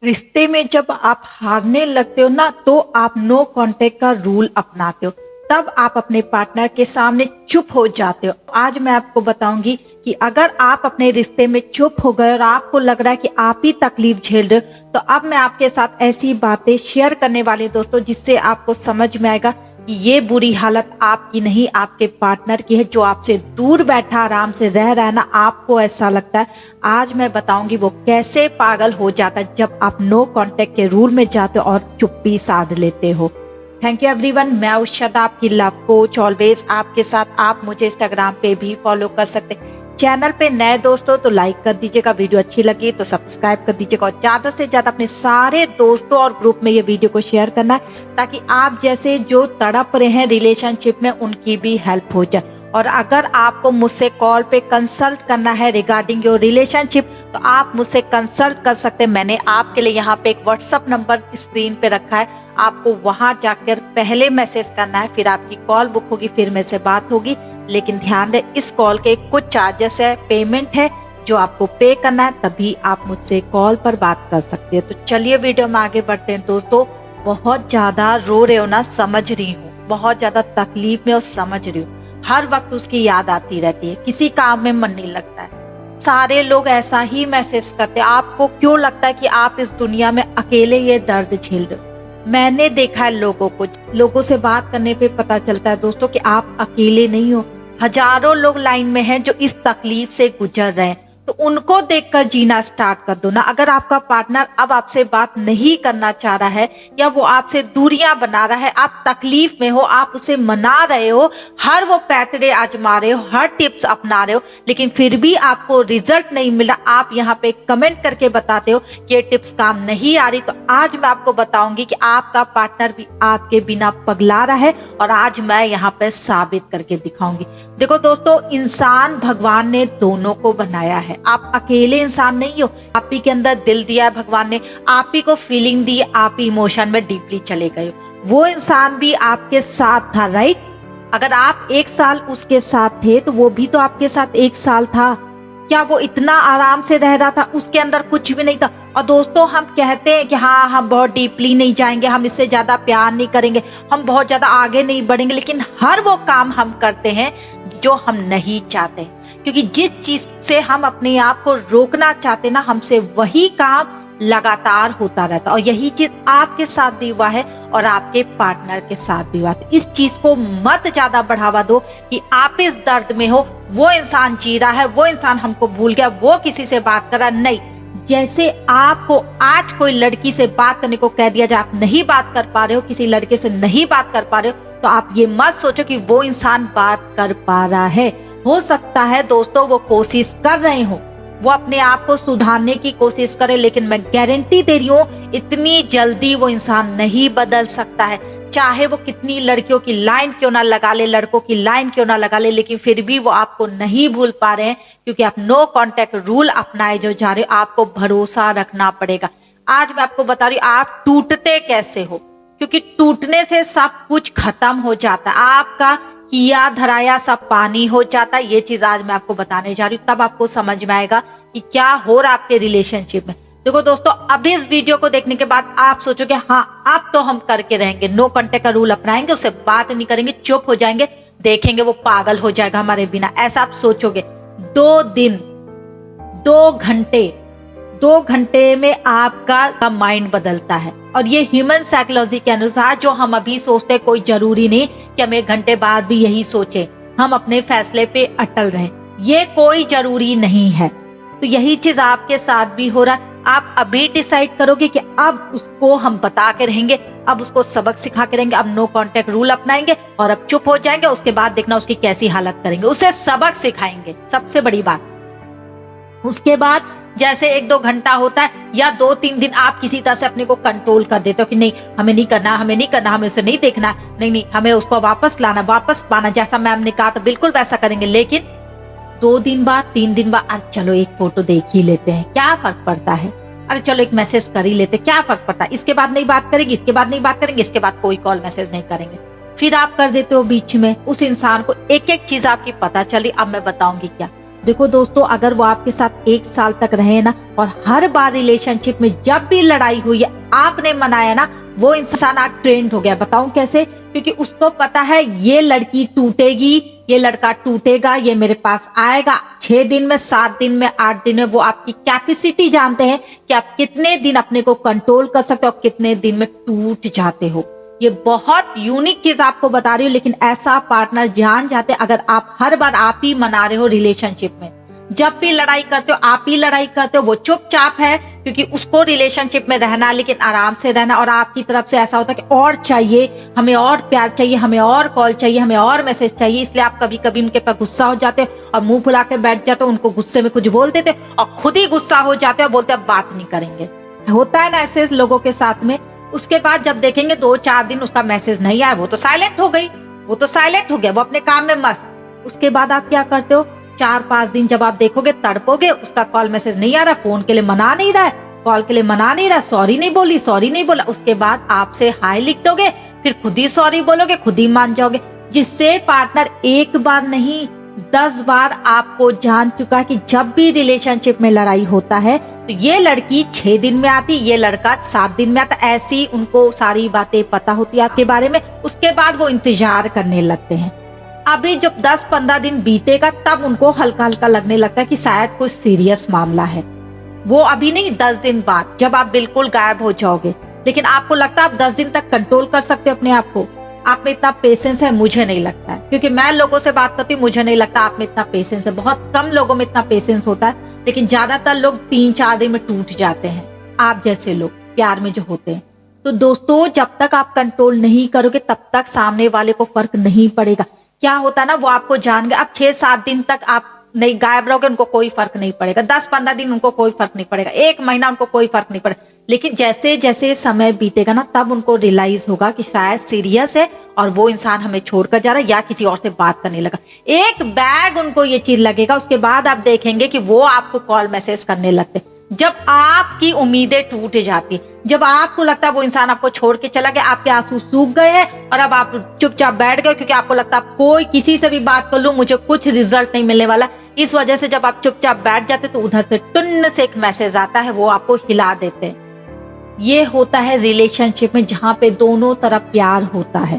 रिश्ते में जब आप हारने लगते हो ना, तो आप नो कांटेक्ट का रूल अपनाते हो, तब आप अपने पार्टनर के सामने चुप हो जाते हो। आज मैं आपको बताऊंगी कि अगर आप अपने रिश्ते में चुप हो गए और आपको लग रहा है कि आप ही तकलीफ झेल रहे हो, तो अब मैं आपके साथ ऐसी बातें शेयर करने वाली हूं दोस्तों, जिससे आपको समझ में आएगा कि ये बुरी हालत आपकी नहीं, आपके पार्टनर की है, जो आपसे दूर बैठा आराम से रह रहा है ना, आपको ऐसा लगता है। आज मैं बताऊंगी वो कैसे पागल हो जाता है जब आप नो कांटेक्ट के रूल में जाते हो और चुप्पी साध लेते हो। थैंक यू एवरीवन, मैं उषा आपकी लव कोच, ऑलवेज आपके साथ। आप मुझे इंस्टाग्राम पे भी फॉलो कर सकते हैं। चैनल पे नए दोस्तों तो लाइक कर दीजिएगा, वीडियो अच्छी लगी तो सब्सक्राइब कर दीजिएगा और ज्यादा से ज्यादा अपने सारे दोस्तों और ग्रुप में ये वीडियो को शेयर करना है, ताकि आप जैसे जो तड़प रहे हैं रिलेशनशिप में उनकी भी हेल्प हो जाए। और अगर आपको मुझसे कॉल पे कंसल्ट करना है रिगार्डिंग योर रिलेशनशिप, तो आप मुझसे कंसल्ट कर सकते हैं। मैंने आपके लिए यहाँ पे एक व्हाट्सअप नंबर स्क्रीन पे रखा है, आपको वहां जाकर पहले मैसेज करना है, फिर आपकी कॉल बुक होगी, फिर मेरे से बात होगी। लेकिन ध्यान रहे, इस कॉल के कुछ चार्जेस है, पेमेंट है जो आपको पे करना है, तभी आप मुझसे कॉल पर बात कर सकते हो। तो चलिए वीडियो में आगे बढ़ते हैं दोस्तों। बहुत ज्यादा रो रहे हो ना, समझ रही हूँ, बहुत ज्यादा तकलीफ में और समझ रही हूँ। हर वक्त उसकी याद आती रहती है, किसी काम में मन नहीं लगता है। सारे लोग ऐसा ही मैसेज करते हैं। आपको क्यों लगता है कि आप इस दुनिया में अकेले ये दर्द झेल रहे हो? मैंने देखा है लोगों को, लोगों से बात करने पे पता चलता है दोस्तों कि आप अकेले नहीं हो। हजारों लोग लाइन में हैं जो इस तकलीफ से गुजर रहे हैं, तो उनको देखकर जीना स्टार्ट कर दो ना। अगर आपका पार्टनर अब आपसे बात नहीं करना चाह रहा है या वो आपसे दूरियां बना रहा है, आप तकलीफ में हो, आप उसे मना रहे हो, हर वो पैतरे आजमा रहे हो, हर टिप्स अपना रहे हो, लेकिन फिर भी आपको रिजल्ट नहीं मिला, आप यहाँ पे कमेंट करके बताते हो कि ये टिप्स काम नहीं आ रही, तो आज मैं आपको बताऊंगी कि आपका पार्टनर भी आपके बिना पगला रहा है, और आज मैं यहाँ पे साबित करके दिखाऊंगी। देखो दोस्तों, इंसान भगवान ने दोनों को बनाया है, आप अकेले इंसान नहीं हो। आप ही के अंदर दिल दिया है भगवान ने, आप ही को फीलिंग दी, आप ही इमोशन में डीपली चले गए हो। वो इंसान भी आपके साथ था, राइट? अगर आप 1 साल उसके साथ थे तो वो भी तो आपके साथ 1 साल था। क्या वो इतना आराम से रह रहा था? उसके अंदर कुछ भी नहीं था। और दोस्तों, हम कहते हैं कि हाँ, हम बहुत डीपली नहीं जाएंगे, हम इससे ज्यादा प्यार नहीं करेंगे, हम बहुत ज्यादा आगे नहीं बढ़ेंगे, लेकिन हर वो काम हम करते हैं जो हम नहीं चाहते, क्योंकि जिस चीज से हम अपने आप को रोकना चाहते ना, हमसे वही काम लगातार होता रहता। और यही चीज आपके साथ भी हुआ है और आपके पार्टनर के साथ भी हुआ। तो इस चीज को मत ज्यादा बढ़ावा दो कि आप इस दर्द में हो, वो इंसान जी रहा है, वो इंसान हमको भूल गया, वो किसी से बात कर रहा नहीं। जैसे आपको आज कोई लड़की से बात करने को कह दिया जाए, आप नहीं बात कर पा रहे हो, किसी लड़के से नहीं बात कर पा रहे हो, तो आप ये मत सोचो कि वो इंसान बात कर पा रहा है। हो सकता है दोस्तों वो कोशिश कर रहे हो, वो अपने आप को सुधारने की कोशिश करे, लेकिन मैं गारंटी दे रही हूँ इतनी जल्दी वो इंसान नहीं बदल सकता है। चाहे वो कितनी लड़कियों की लाइन क्यों ना लगा ले, लड़कों की लाइन क्यों ना लगा ले, लेकिन फिर भी वो आपको नहीं भूल पा रहे हैं, क्योंकि आप नो कांटेक्ट रूल अपनाए जो जा रहे हो। आपको भरोसा रखना पड़ेगा। आज मैं आपको बता रही हूँ आप टूटते कैसे हो, क्योंकि टूटने से सब कुछ खत्म हो जाता है, आपका किया धराया सब पानी हो जाता है। ये चीज आज मैं आपको बताने जा रही हूँ, तब आपको समझ में आएगा कि क्या हो रहा है आपके रिलेशनशिप में। देखो दोस्तों, अभी इस वीडियो को देखने के बाद आप सोचोगे हाँ, अब तो हम करके रहेंगे, नो कांटेक्ट का रूल अपनाएंगे, उससे बात नहीं करेंगे, चुप हो जाएंगे, देखेंगे वो पागल हो जाएगा हमारे बिना, ऐसा आप सोचोगे। 2 दिन 2 घंटे में आपका माइंड बदलता है। और ये ह्यूमन साइकोलॉजी के अनुसार जो हम अभी सोचते हैं, कोई जरूरी नहीं कि हम 1 घंटे बाद भी यही सोचे, हम अपने फैसले पे अटल रहें, ये कोई जरूरी नहीं है। तो यही चीज आपके साथ भी हो रहा है। आप अभी डिसाइड करोगे कि अब उसको हम बता के रहेंगे, अब उसको सबक सिखा के रहेंगे, अब नो कांटेक्ट रूल अपनाएंगे और अब चुप हो जाएंगे, उसके बाद देखना उसकी कैसी हालत करेंगे, उसे सबक सिखाएंगे, सबसे बड़ी बात। उसके बाद जैसे 1-2 घंटा होता है या 2-3 दिन आप किसी तरह से अपने को कंट्रोल कर देते हो कि नहीं, हमें नहीं करना, हमें नहीं करना, हमें उसे नहीं देखना, नहीं, हमें उसको वापस लाना, वापस पाना, जैसा मैम ने कहा तो बिल्कुल वैसा करेंगे। लेकिन 2 दिन बाद, 3 दिन बाद, अरे चलो एक फोटो देख ही लेते हैं, क्या फर्क पड़ता है, अरे चलो एक मैसेज कर ही लेते, क्या फर्क पड़ता है, इसके बाद नहीं बात करेंगे, इसके बाद नहीं बात करेंगे, इसके बाद कोई कॉल मैसेज नहीं करेंगे। फिर आप कर देते हो बीच में उस इंसान को। एक एक चीज आपकी पता चली। अब मैं बताऊंगी क्या, देखो दोस्तों, अगर वो आपके साथ 1 साल तक रहे ना और हर बार रिलेशनशिप में जब भी लड़ाई हुई है आपने मनाया ना, वो इंसान आज ट्रेंड हो गया। बताऊं कैसे? क्योंकि उसको पता है ये लड़की टूटेगी, ये लड़का टूटेगा, ये मेरे पास आएगा 6 दिन में, 7 दिन में, 8 दिन में। वो आपकी कैपेसिटी जानते हैं कि आप कितने दिन अपने को कंट्रोल कर सकते हो और कितने दिन में टूट जाते हो। ये बहुत यूनिक चीज आपको बता रही हूँ, लेकिन ऐसा पार्टनर जान जाते अगर आप हर बार आप ही मना रहे हो रिलेशनशिप में। जब भी लड़ाई करते हो आप ही लड़ाई करते हो, वो चुपचाप है क्योंकि उसको रिलेशनशिप में रहना, लेकिन आराम से रहना। और आपकी तरफ से ऐसा होता है कि और चाहिए, हमें और प्यार चाहिए, हमें और कॉल चाहिए, हमें और मैसेज चाहिए। इसलिए आप कभी कभी उनके पर गुस्सा हो जाते हो और मुंह फुला के बैठ जाते हो, उनको गुस्से में कुछ बोल देते हो और खुद ही गुस्सा हो जाते हो, बोलते अब बात नहीं करेंगे। होता है ना ऐसे लोगों के साथ में। उसके बाद जब देखेंगे 2-4 दिन उसका मैसेज नहीं आया, वो तो साइलेंट हो गई, वो तो साइलेंट हो गया, वो अपने काम में मस्त। उसके बाद आप क्या करते हो? 4-5 दिन जब आप देखोगे, तड़पोगे, उसका कॉल मैसेज नहीं आ रहा, फोन के लिए मना नहीं रहा है, कॉल के लिए मना नहीं रहा, सॉरी नहीं बोली, सॉरी नहीं बोला। उसके बाद आपसे हाय लिख दोगे, फिर खुद ही सॉरी बोलोगे, खुद ही मान जाओगे। जिससे पार्टनर एक बार नहीं 10 बार आपको जान चुका कि जब भी रिलेशनशिप में लड़ाई होता है तो ये लड़की 6 दिन में आती, ये लड़का 7 दिन में आता। ऐसी उनको सारी बातें पता होती है आपके बारे में। उसके बाद वो इंतजार करने लगते हैं। अभी जब 10-15 दिन बीतेगा तब उनको हल्का हल्का लगने लगता है कि शायद कोई सीरियस मामला है। वो अभी नहीं, 10 दिन बाद जब आप बिल्कुल गायब हो जाओगे। लेकिन आपको लगता है आप 10 दिन तक कंट्रोल कर सकते हो अपने आप को? आप में इतना पेशेंस है? मुझे नहीं लगता है, क्योंकि मैं लोगों से बात करती हूँ, मुझे नहीं लगता आप में इतना पेशेंस है। बहुत कम लोगों में इतना पेशेंस होता है, लेकिन ज्यादातर लोग 3-4 दिन में टूट जाते हैं। आप जैसे लोग प्यार में जो होते हैं। तो दोस्तों, जब तक आप कंट्रोल नहीं करोगे तब तक सामने वाले को फर्क नहीं पड़ेगा। क्या होता है ना, वो आपको जान गए। अब 6-7 दिन तक आप नहीं गायब रहोगे, उनको कोई फर्क नहीं पड़ेगा। 10-15 दिन उनको कोई फर्क नहीं पड़ेगा, 1 महीना उनको कोई फर्क नहीं पड़ेगा। लेकिन जैसे जैसे समय बीतेगा ना, तब उनको रियलाइज होगा कि शायद सीरियस है और वो इंसान हमें छोड़कर जा रहा है या किसी और से बात करने लगा। एक बैग उनको ये चीज लगेगा। उसके बाद आप देखेंगे कि वो आपको कॉल मैसेज करने लगते। जब आपकी उम्मीदें टूट जाती, जब आपको लगता है वो इंसान आपको छोड़ के चला गया, आपके आंसू सूख गए हैं और अब आप चुपचाप बैठ गए क्योंकि आपको लगता है कोई किसी से भी बात कर लूं मुझे कुछ रिजल्ट नहीं मिलने वाला। इस वजह से जब आप चुपचाप बैठ जाते तो उधर से टुन्न से एक मैसेज आता है, वो आपको हिला देते हैं। ये होता है रिलेशनशिप में जहां पे दोनों तरफ प्यार होता है।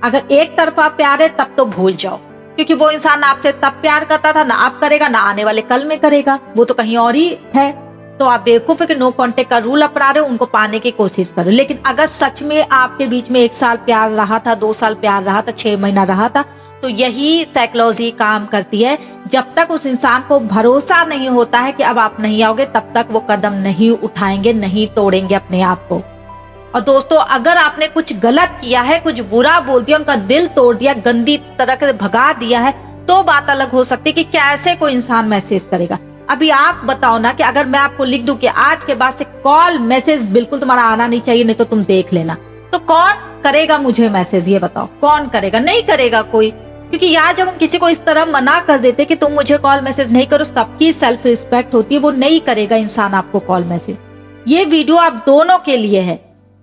अगर एक तरफा प्यार है तब तो भूल जाओ, क्योंकि वो इंसान आपसे तब प्यार करता था, ना आप करेगा ना आने वाले कल में करेगा, वो तो कहीं और ही है। तो आप बेवकूफ है कि नो कांटेक्ट का रूल अपना रहे हो, उनको पाने की कोशिश करो। लेकिन अगर सच में आपके बीच में 1 साल प्यार रहा था, 2 साल प्यार रहा था, 6 महीना रहा था, तो यही साइकोलॉजी काम करती है। जब तक उस इंसान को भरोसा नहीं होता है कि अब आप नहीं आओगे, तब तक वो कदम नहीं उठाएंगे, नहीं तोड़ेंगे अपने आप को। और दोस्तों, अगर आपने कुछ गलत किया है, कुछ बुरा बोल दिया, उनका दिल तोड़ दिया, गंदी तरह से भगा दिया है, तो बात अलग हो सकती है कि कैसे कोई इंसान मैसेज करेगा। अभी आप बताओ ना कि अगर मैं आपको लिख दूं कि आज के बाद से कॉल मैसेज बिल्कुल तुम्हारा आना नहीं चाहिए, नहीं तो तुम देख लेना, तो कौन करेगा मुझे मैसेज? ये बताओ, कौन करेगा? नहीं करेगा कोई। क्योंकि यार जब हम किसी को इस तरह मना कर देते कि तुम मुझे कॉल मैसेज नहीं करो, सबकी सेल्फ रिस्पेक्ट होती है, वो नहीं करेगा इंसान आपको कॉल मैसेज। ये वीडियो आप दोनों के लिए है,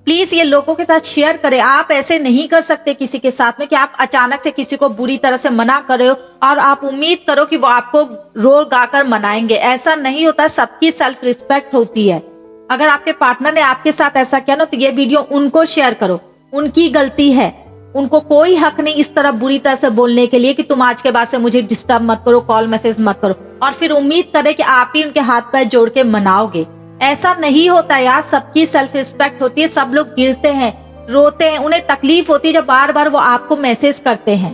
प्लीज ये लोगों के साथ शेयर करें। आप ऐसे नहीं कर सकते किसी के साथ में कि आप अचानक से किसी को बुरी तरह से मना कर रहे हो और आप उम्मीद करो कि वो आपको रो गाकर मनाएंगे। ऐसा नहीं होता, सबकी सेल्फ रिस्पेक्ट होती है। अगर आपके पार्टनर ने आपके साथ ऐसा किया ना, तो ये वीडियो उनको शेयर करो, उनकी गलती है। उनको कोई हक नहीं इस तरह बुरी तरह से बोलने के लिए कि तुम आज के बाद से मुझे डिस्टर्ब मत करो, कॉल मैसेज मत करो, और फिर उम्मीद करे कि आप ही उनके हाथ पैर जोड़ के मनाओगे। ऐसा नहीं होता यार, सबकी सेल्फ रिस्पेक्ट होती है। सब लोग गिरते हैं, रोते हैं, उन्हें तकलीफ होती है जब बार बार वो आपको मैसेज करते हैं।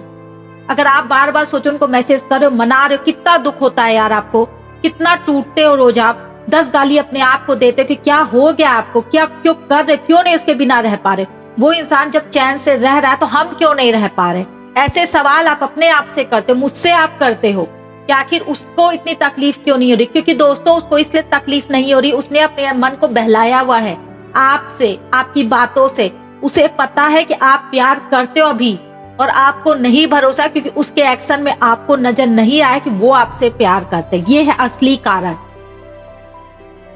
अगर आप बार बार सोचो उनको मैसेज कर रहे हो, मना रहे हो, कितना दुख होता है यार आपको, कितना टूटते हो रोज आप। 10 गाली अपने आप को देते हो कि क्या हो गया आपको, क्या क्यों कर रहे, क्यों नहीं उसके बिना रह पा रहे। वो इंसान जब चैन से रह रहा है तो हम क्यों नहीं रह पा रहे। ऐसे सवाल आप अपने आप से करते हो, मुझसे आप करते हो कि आखिर उसको इतनी तकलीफ क्यों नहीं हो रही। क्योंकि दोस्तों, उसको इसलिए तकलीफ नहीं हो रही, उसने अपने मन को बहलाया हुआ है आपसे, आपकी बातों से। उसे पता है कि आप प्यार करते हो अभी, और आपको नहीं भरोसा क्योंकि उसके एक्शन में आपको नजर नहीं आया कि वो आपसे प्यार करते। ये है असली कारण।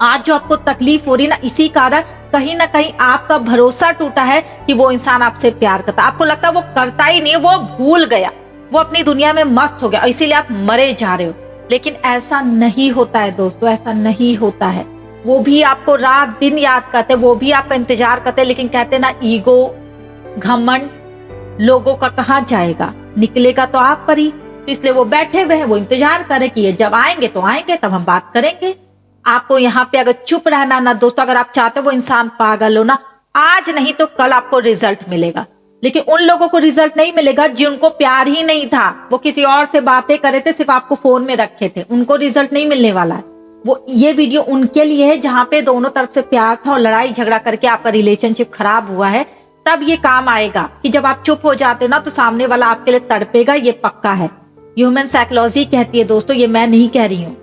आज जो आपको तकलीफ हो रही ना, इसी कारण कहीं ना कहीं आपका भरोसा टूटा है कि वो इंसान आपसे प्यार करता। आपको लगता है वो करता ही नहीं, वो भूल गया, वो अपनी दुनिया में मस्त हो गया, इसीलिए आप मरे जा रहे हो। लेकिन ऐसा नहीं होता है दोस्तों, ऐसा नहीं होता है। वो भी आपको रात दिन याद करते, वो भी आपका इंतजार करते, लेकिन कहते ना ईगो, घमंड लोगों का कहाँ जाएगा, निकलेगा तो आप पर ही। तो इसलिए वो बैठे हुए हैं, वो इंतजार करें कि ये जब आएंगे तो आएंगे, तब हम बात करेंगे। आपको यहाँ पे अगर चुप रहना ना दोस्तों, अगर आप चाहते हो वो इंसान पागल हो ना, आज नहीं तो कल आपको रिजल्ट मिलेगा। लेकिन उन लोगों को रिजल्ट नहीं मिलेगा जिनको प्यार ही नहीं था, वो किसी और से बातें करे थे, सिर्फ आपको फोन में रखे थे, उनको रिजल्ट नहीं मिलने वाला है। वो ये वीडियो उनके लिए है जहां पे दोनों तरफ से प्यार था और लड़ाई झगड़ा करके आपका रिलेशनशिप खराब हुआ है, तब ये काम आएगा कि जब आप चुप हो जाते ना तो सामने वाला आपके लिए तड़पेगा, ये पक्का है। ह्यूमन साइकोलॉजी कहती है दोस्तों, ये मैं नहीं कह रही हूं।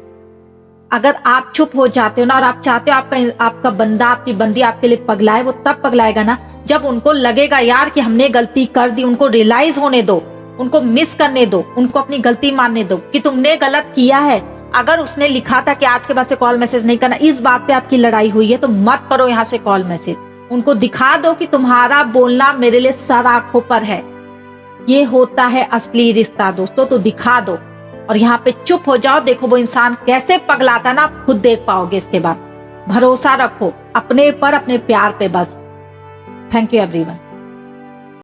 अगर आप चुप हो जाते हो ना और आप चाहते हो आपका बंदा, आपकी बंदी आपके लिए पगलाए, वो तब पगलाएगा ना जब उनको लगेगा यार कि हमने गलती कर दी। उनको रियलाइज होने दो, उनको मिस करने दो, उनको अपनी गलती मानने दो कि तुमने गलत किया है। अगर उसने लिखा था कि आज के बाद से कॉल मैसेज नहीं करना, इस बात पे आपकी लड़ाई हुई है, तो मत करो यहाँ से कॉल मैसेज। उनको दिखा दो कि तुम्हारा बोलना मेरे लिए सर आंखों पर है। ये होता है असली रिश्ता दोस्तों, तो दिखा दो और यहाँ पे चुप हो जाओ। देखो वो इंसान कैसे पगलाता है ना, आप खुद देख पाओगे इसके बाद। भरोसा रखो अपने पर, अपने प्यार पे बस। Thank you everyone.